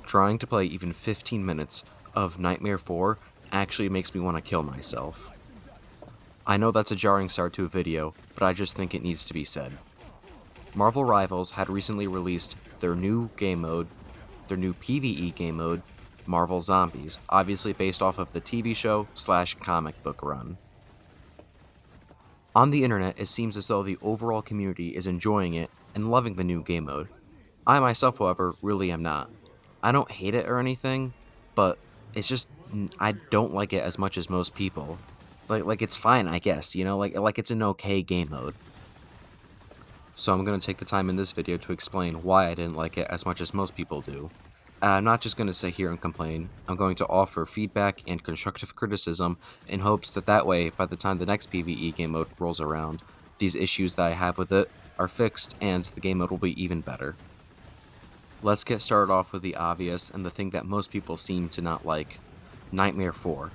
Trying to play even 15 minutes of Nightmare 4 actually makes me want to kill myself. I know that's a jarring start to a video, but I just think it needs to be said. Marvel Rivals had recently released their new game mode, their new PvE game mode, Marvel Zombies, obviously based off of the TV show / comic book run. On the internet, it seems as though the overall community is enjoying it and loving the new game mode. I myself, however, really am not. I don't hate it or anything, but it's just I don't like it as much as most people. Like it's fine, I guess, you know, like it's an okay game mode. So I'm going to take the time in this video to explain why I didn't like it as much as most people do. I'm not just going to sit here and complain, I'm going to offer feedback and constructive criticism in hopes that way, by the time the next PvE game mode rolls around, these issues that I have with it are fixed and the game mode will be even better. Let's get started off with the obvious and the thing that most people seem to not like, Nightmare 4.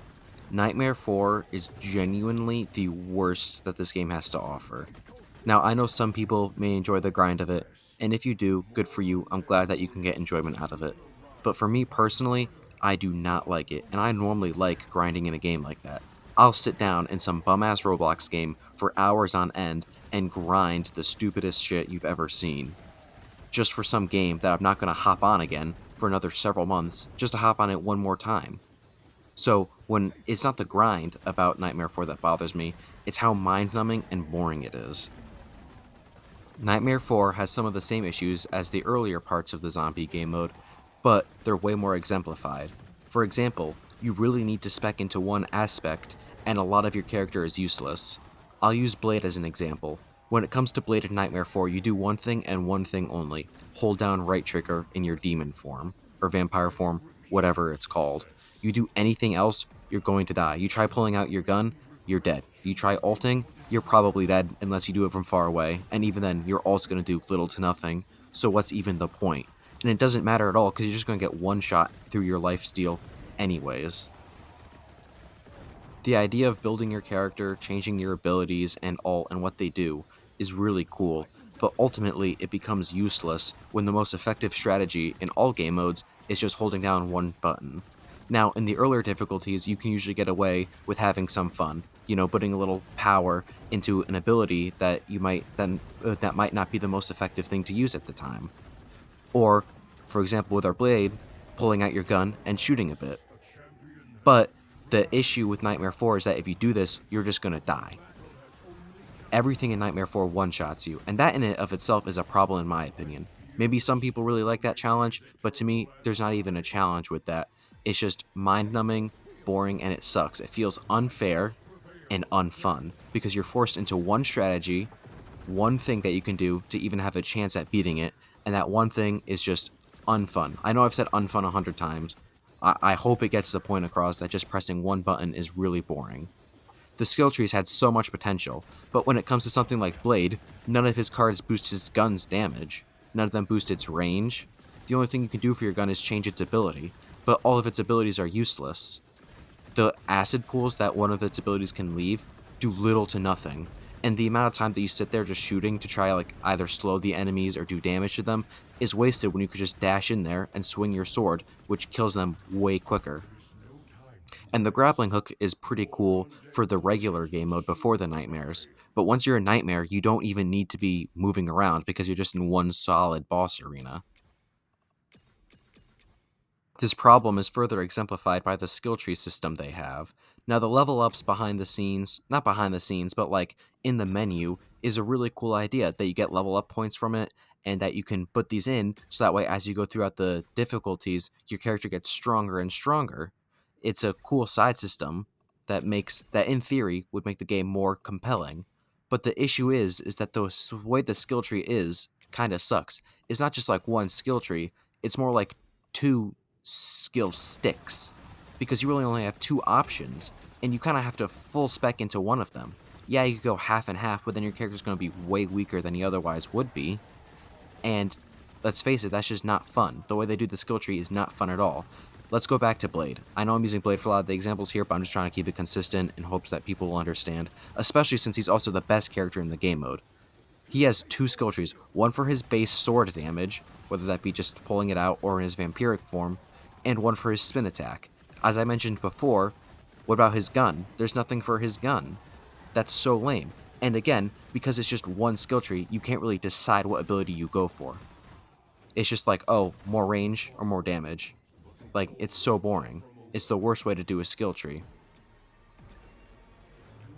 Nightmare 4 is genuinely the worst that this game has to offer. Now, I know some people may enjoy the grind of it, and if you do, good for you, I'm glad that you can get enjoyment out of it. But for me personally, I do not like it, and I normally like grinding in a game like that. I'll sit down in some bum-ass Roblox game for hours on end and grind the stupidest shit you've ever seen. Just for some game that I'm not going to hop on again for another several months, just to hop on it one more time. So, when it's not the grind about Nightmare 4 that bothers me, it's how mind-numbing and boring it is. Nightmare 4 has some of the same issues as the earlier parts of the zombie game mode, but they're way more exemplified. For example, you really need to spec into one aspect, and a lot of your character is useless. I'll use Blade as an example. When it comes to Blade in Nightmare 4, you do one thing and one thing only. Hold down right trigger in your demon form, or vampire form, whatever it's called. You do anything else, you're going to die. You try pulling out your gun, you're dead. You try ulting, you're probably dead unless you do it from far away, and even then, your ult's going to do little to nothing, so what's even the point? And it doesn't matter at all, because you're just going to get one shot through your lifesteal anyways. The idea of building your character, changing your abilities and what they do is really cool, but ultimately it becomes useless when the most effective strategy in all game modes is just holding down one button. Now, in the earlier difficulties, you can usually get away with having some fun, you know, putting a little power into an ability that that might not be the most effective thing to use at the time. Or, for example, with our Blade, pulling out your gun and shooting a bit. But the issue with Nightmare 4 is that if you do this, you're just gonna die. Everything in Nightmare 4 one-shots you, and that in and of itself is a problem in my opinion. Maybe some people really like that challenge, but to me, there's not even a challenge with that. It's just mind-numbing, boring, and it sucks. It feels unfair and unfun, because you're forced into one strategy, one thing that you can do to even have a chance at beating it, and that one thing is just unfun. I know I've said unfun 100 times. I hope it gets the point across that just pressing one button is really boring. The skill trees had so much potential, but when it comes to something like Blade, none of his cards boost his gun's damage. None of them boost its range. The only thing you can do for your gun is change its ability, but all of its abilities are useless. The acid pools that one of its abilities can leave do little to nothing, and the amount of time that you sit there just shooting to try either slow the enemies or do damage to them is wasted when you could just dash in there and swing your sword, which kills them way quicker. And the grappling hook is pretty cool for the regular game mode before the nightmares, but once you're a nightmare, you don't even need to be moving around because you're just in one solid boss arena. This problem is further exemplified by the skill tree system they have. Now, the level ups behind the scenes, not behind the scenes, but in the menu, is a really cool idea that you get level up points from it, and that you can put these in so that way as you go throughout the difficulties, your character gets stronger and stronger. It's a cool side system that in theory would make the game more compelling. But the issue is that the way the skill tree is kind of sucks. It's not just one skill tree, it's more like two skill sticks, because you really only have two options, and you kind of have to full spec into one of them. Yeah, you could go half and half, but then your character's going to be way weaker than he otherwise would be, and let's face it, that's just not fun. The way they do the skill tree is not fun at all. Let's go back to Blade. I know I'm using Blade for a lot of the examples here, but I'm just trying to keep it consistent in hopes that people will understand, especially since he's also the best character in the game mode. He has 2 skill trees, one for his base sword damage, whether that be just pulling it out or in his vampiric form, and one for his spin attack. As I mentioned before, what about his gun? There's nothing for his gun. That's so lame. And again, because it's just one skill tree, you can't really decide what ability you go for. It's just like, oh, more range or more damage. Like, it's so boring. It's the worst way to do a skill tree.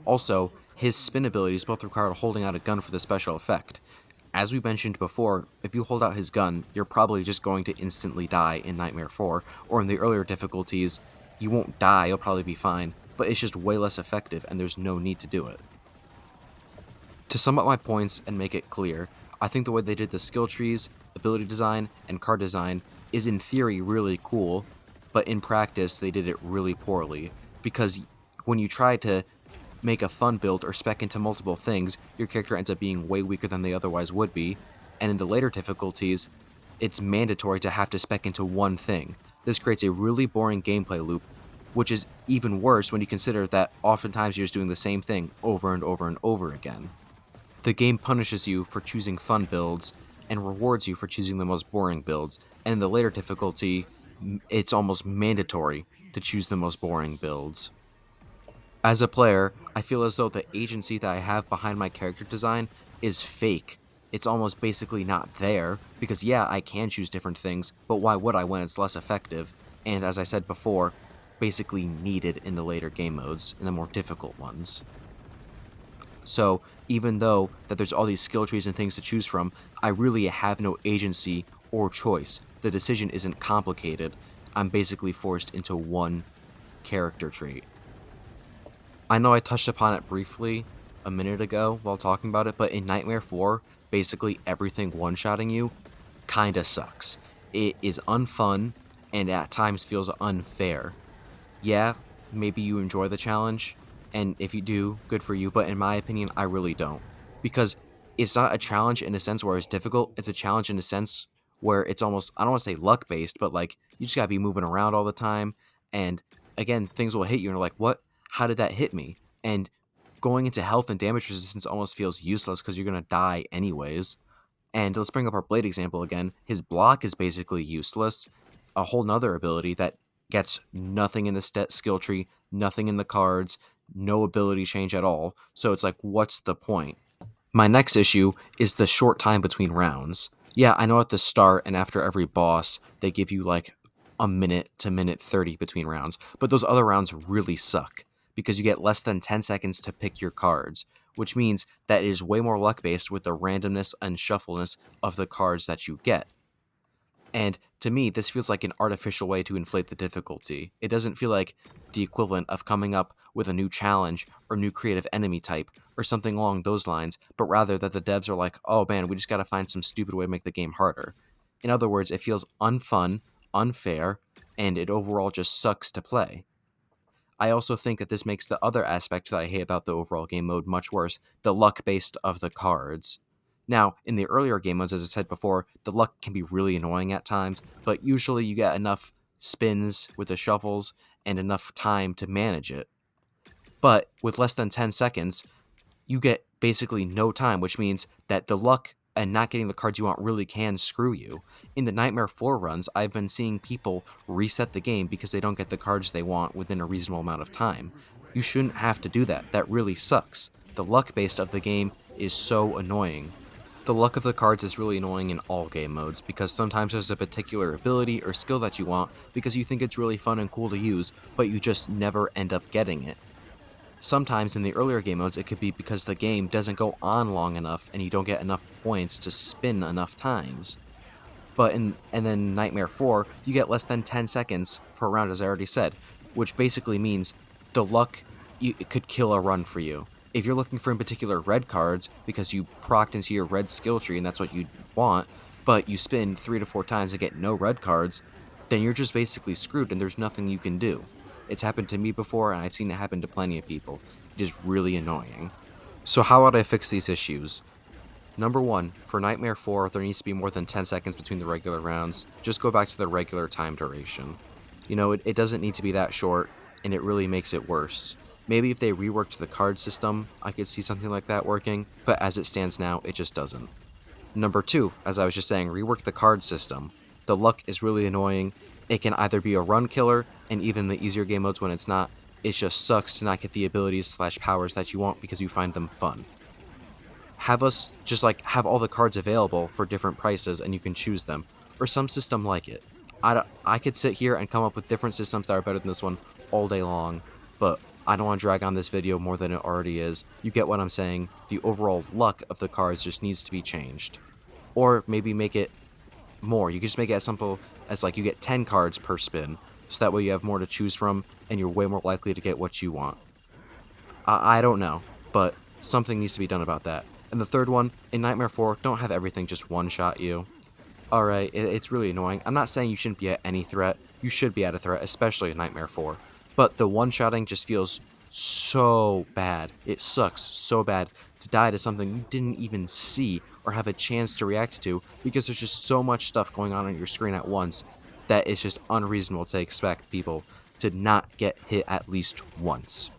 Also, his spin abilities both require holding out a gun for the special effect. As we mentioned before, if you hold out his gun, you're probably just going to instantly die in Nightmare 4, or in the earlier difficulties, you won't die, you'll probably be fine, but it's just way less effective and there's no need to do it. To sum up my points and make it clear, I think the way they did the skill trees, ability design, and card design is in theory really cool, but in practice they did it really poorly, because when you try to make a fun build or spec into multiple things, your character ends up being way weaker than they otherwise would be, and in the later difficulties, it's mandatory to have to spec into one thing. This creates a really boring gameplay loop, which is even worse when you consider that oftentimes you're just doing the same thing over and over and over again. The game punishes you for choosing fun builds, and rewards you for choosing the most boring builds, and in the later difficulty, it's almost mandatory to choose the most boring builds. As a player, I feel as though the agency that I have behind my character design is fake. It's almost basically not there, because yeah, I can choose different things, but why would I when it's less effective, and as I said before, basically needed in the later game modes, in the more difficult ones. So, even though that there's all these skill trees and things to choose from, I really have no agency or choice. The decision isn't complicated. I'm basically forced into one character trait. I know I touched upon it briefly a minute ago while talking about it, but in Nightmare 4, basically everything one-shotting you kinda sucks. It is unfun, and at times feels unfair. Yeah, maybe you enjoy the challenge, and if you do, good for you, but in my opinion, I really don't. Because it's not a challenge in a sense where it's difficult, it's a challenge in a sense where it's almost, I don't want to say luck-based, but like, you just gotta be moving around all the time, and again, things will hit you, and you're like, what? How did that hit me? And going into health and damage resistance almost feels useless because you're gonna die anyways. And let's bring up our Blade example again. His block is basically useless. A whole nother ability that gets nothing in the skill tree, nothing in the cards, no ability change at all. So it's like, what's the point? My next issue is the short time between rounds. Yeah, I know at the start and after every boss, they give you like a minute to minute 30 between rounds, but those other rounds really suck because you get less than 10 seconds to pick your cards, which means that it is way more luck-based with the randomness and shuffleness of the cards that you get. And to me, this feels like an artificial way to inflate the difficulty. It doesn't feel like the equivalent of coming up with a new challenge or new creative enemy type or something along those lines, but rather that the devs are like, oh man, we just gotta find some stupid way to make the game harder. In other words, it feels unfun, unfair, and it overall just sucks to play. I also think that this makes the other aspect that I hate about the overall game mode much worse, the luck-based of the cards. Now, in the earlier game modes, as I said before, the luck can be really annoying at times, but usually you get enough spins with the shuffles and enough time to manage it. But with less than 10 seconds, you get basically no time, which means that the luck and not getting the cards you want really can screw you. In the Nightmare 4 runs, I've been seeing people reset the game because they don't get the cards they want within a reasonable amount of time. You shouldn't have to do that. That really sucks. The luck-based of the game is so annoying. The luck of the cards is really annoying in all game modes, because sometimes there's a particular ability or skill that you want because you think it's really fun and cool to use, but you just never end up getting it. Sometimes in the earlier game modes, it could be because the game doesn't go on long enough and you don't get enough points to spin enough times. And then Nightmare 4, you get less than 10 seconds per round, as I already said, which basically means the luck, it could kill a run for you. If you're looking for in particular red cards because you procced into your red skill tree and that's what you want, but you spin 3 to 4 times and get no red cards, then you're just basically screwed and there's nothing you can do. It's happened to me before, and I've seen it happen to plenty of people. It is really annoying. So how would I fix these issues? Number 1, for Nightmare 4, there needs to be more than 10 seconds between the regular rounds. Just go back to the regular time duration. You know, it doesn't need to be that short, and it really makes it worse. Maybe if they reworked the card system, I could see something like that working, but as it stands now, it just doesn't. Number 2, as I was just saying, rework the card system. The luck is really annoying. It can either be a run killer, and even the easier game modes when it's not, it just sucks to not get the abilities / powers that you want because you find them fun. Have us just have all the cards available for different prices and you can choose them, or some system like it. I could sit here and come up with different systems that are better than this one all day long, but I don't want to drag on this video more than it already is. You get what I'm saying. The overall luck of the cards just needs to be changed. Or maybe make it more. You can just make it as simple as you get 10 cards per spin, so that way you have more to choose from and you're way more likely to get what you want. I don't know, but something needs to be done about that. And the third one, in Nightmare 4, don't have everything just one-shot you. Alright, it's really annoying. I'm not saying you shouldn't be at any threat. You should be at a threat, especially in Nightmare 4. But the one-shotting just feels so bad. It sucks so bad to die to something you didn't even see or have a chance to react to, because there's just so much stuff going on your screen at once that it's just unreasonable to expect people to not get hit at least once.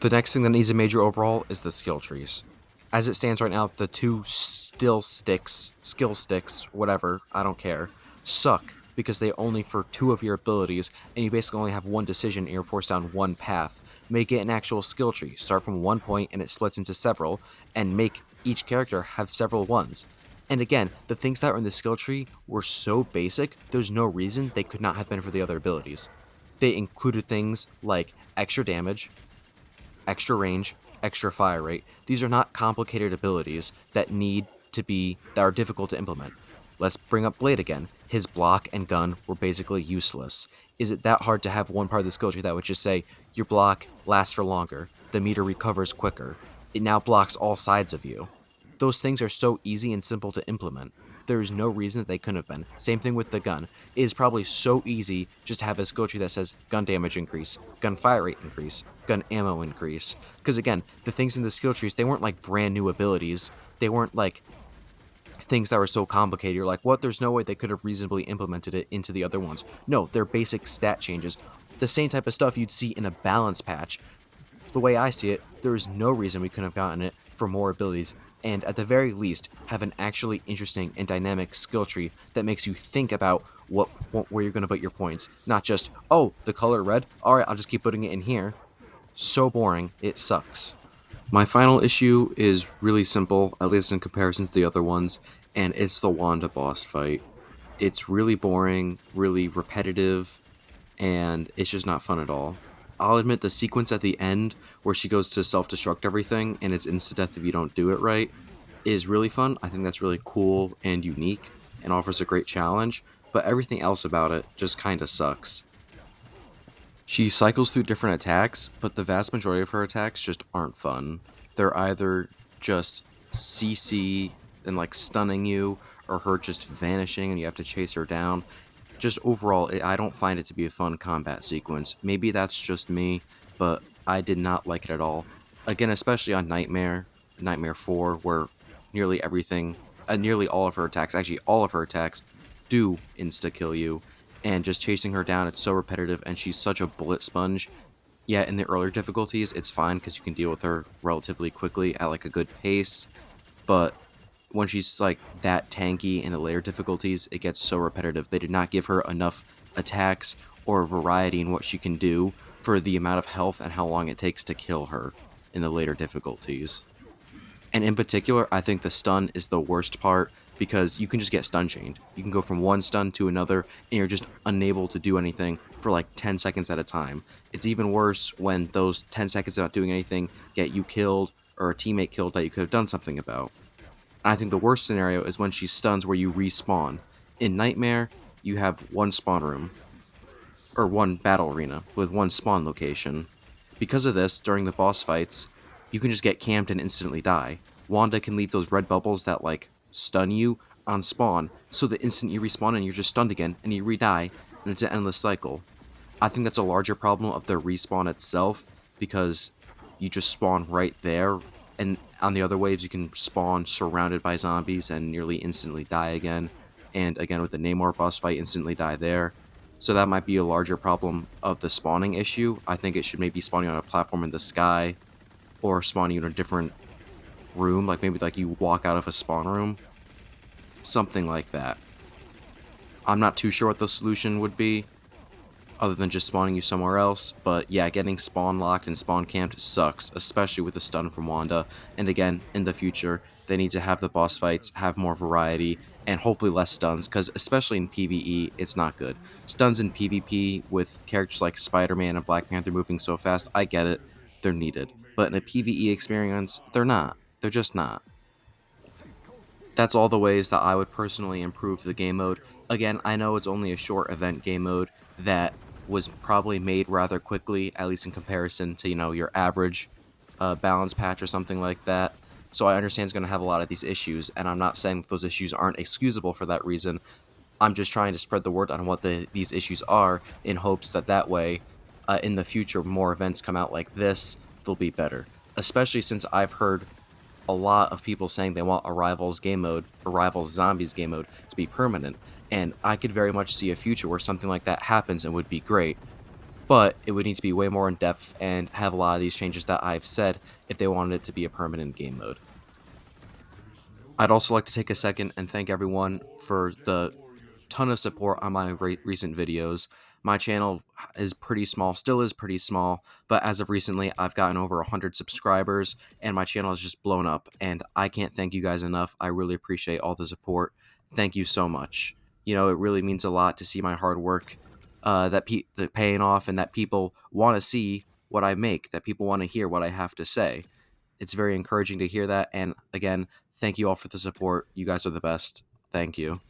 The next thing that needs a major overhaul is the skill trees. As it stands right now, the 2 skill sticks, whatever, I don't care, suck because they only for 2 of your abilities, and you basically only have 1 decision and you're forced down 1 path. Make it an actual skill tree. Start from 1 point and it splits into several, and make each character have several ones. And again, the things that are in the skill tree were so basic, there's no reason they could not have been for the other abilities. They included things like extra damage, extra range, extra fire rate. These are not complicated abilities that are difficult to implement. Let's bring up Blade again. His block and gun were basically useless. Is it that hard to have one part of the skill tree that would just say, your block lasts for longer, the meter recovers quicker, it now blocks all sides of you? Those things are so easy and simple to implement. There is no reason that they couldn't have been. Same thing with the gun. It is probably so easy just to have a skill tree that says gun damage increase, gun fire rate increase, gun ammo increase. Because again, the things in the skill trees, they weren't like brand new abilities. They weren't like things that were so complicated. You're like, what? There's no way they could have reasonably implemented it into the other ones. No, they're basic stat changes. The same type of stuff you'd see in a balance patch. The way I see it, there is no reason we couldn't have gotten it for more abilities, and at the very least, have an actually interesting and dynamic skill tree that makes you think about where you're going to put your points. Not just, oh, the color red? Alright, I'll just keep putting it in here. So boring, it sucks. My final issue is really simple, at least in comparison to the other ones, and it's the Wanda boss fight. It's really boring, really repetitive, and it's just not fun at all. I'll admit the sequence at the end where she goes to self-destruct everything and it's insta-death if you don't do it right is really fun. I think that's really cool and unique and offers a great challenge, but everything else about it just kinda sucks. She cycles through different attacks, but the vast majority of her attacks just aren't fun. They're either just CC and stunning you, or her just vanishing and you have to chase her down. Just overall, I don't find it to be a fun combat sequence. Maybe that's just me, but I did not like it at all. Again, especially on Nightmare 4, where nearly all of her attacks, actually all of her attacks, do insta-kill you, and just chasing her down, it's so repetitive, and she's such a bullet sponge. Yeah, in the earlier difficulties, it's fine because you can deal with her relatively quickly at a good pace, but when she's that tanky in the later difficulties, it gets so repetitive. They did not give her enough attacks or variety in what she can do for the amount of health and how long it takes to kill her in the later difficulties. And in particular, I think the stun is the worst part because you can just get stun chained. You can go from one stun to another and you're just unable to do anything for 10 seconds at a time. It's even worse when those 10 seconds without doing anything get you killed or a teammate killed that you could have done something about. I think the worst scenario is when she stuns where you respawn. In Nightmare, you have one spawn room, or one battle arena, with one spawn location. Because of this, during the boss fights, you can just get camped and instantly die. Wanda can leave those red bubbles that, stun you on spawn, so the instant you respawn and you're just stunned again, and you re-die, and it's an endless cycle. I think that's a larger problem of the respawn itself, because you just spawn right there, and on the other waves you can spawn surrounded by zombies and nearly instantly die again. And again with the Namor boss fight, instantly die there. So that might be a larger problem of the spawning issue. I think it should maybe spawn you on a platform in the sky or spawn you in a different room, like maybe like you walk out of a spawn room, something like that. I'm not too sure what the solution would be, other than just spawning you somewhere else. But yeah, getting spawn locked and spawn camped sucks, especially with the stun from Wanda. And again, in the future, they need to have the boss fights have more variety and hopefully less stuns, because especially in PvE, it's not good. Stuns in PvP with characters like Spider-Man and Black Panther moving so fast, I get it, they're needed. But in a PvE experience, they're not. They're just not. That's all the ways that I would personally improve the game mode. Again, I know it's only a short event game mode that was probably made rather quickly, at least in comparison to, your average balance patch or something like that. So I understand it's going to have a lot of these issues, and I'm not saying that those issues aren't excusable for that reason. I'm just trying to spread the word on what these issues are in hopes that way, in the future, more events come out like this, they'll be better. Especially since I've heard a lot of people saying they want Arrival's Zombies game mode to be permanent. And I could very much see a future where something like that happens and would be great. But it would need to be way more in depth and have a lot of these changes that I've said if they wanted it to be a permanent game mode. I'd also like to take a second and thank everyone for the ton of support on my recent videos. My channel is pretty small, still is pretty small, but as of recently, I've gotten over 100 subscribers, and my channel has just blown up, and I can't thank you guys enough. I really appreciate all the support. Thank you so much. It really means a lot to see my hard work that paying off, and that people want to see what I make, that people want to hear what I have to say. It's very encouraging to hear that, and again, thank you all for the support. You guys are the best. Thank you.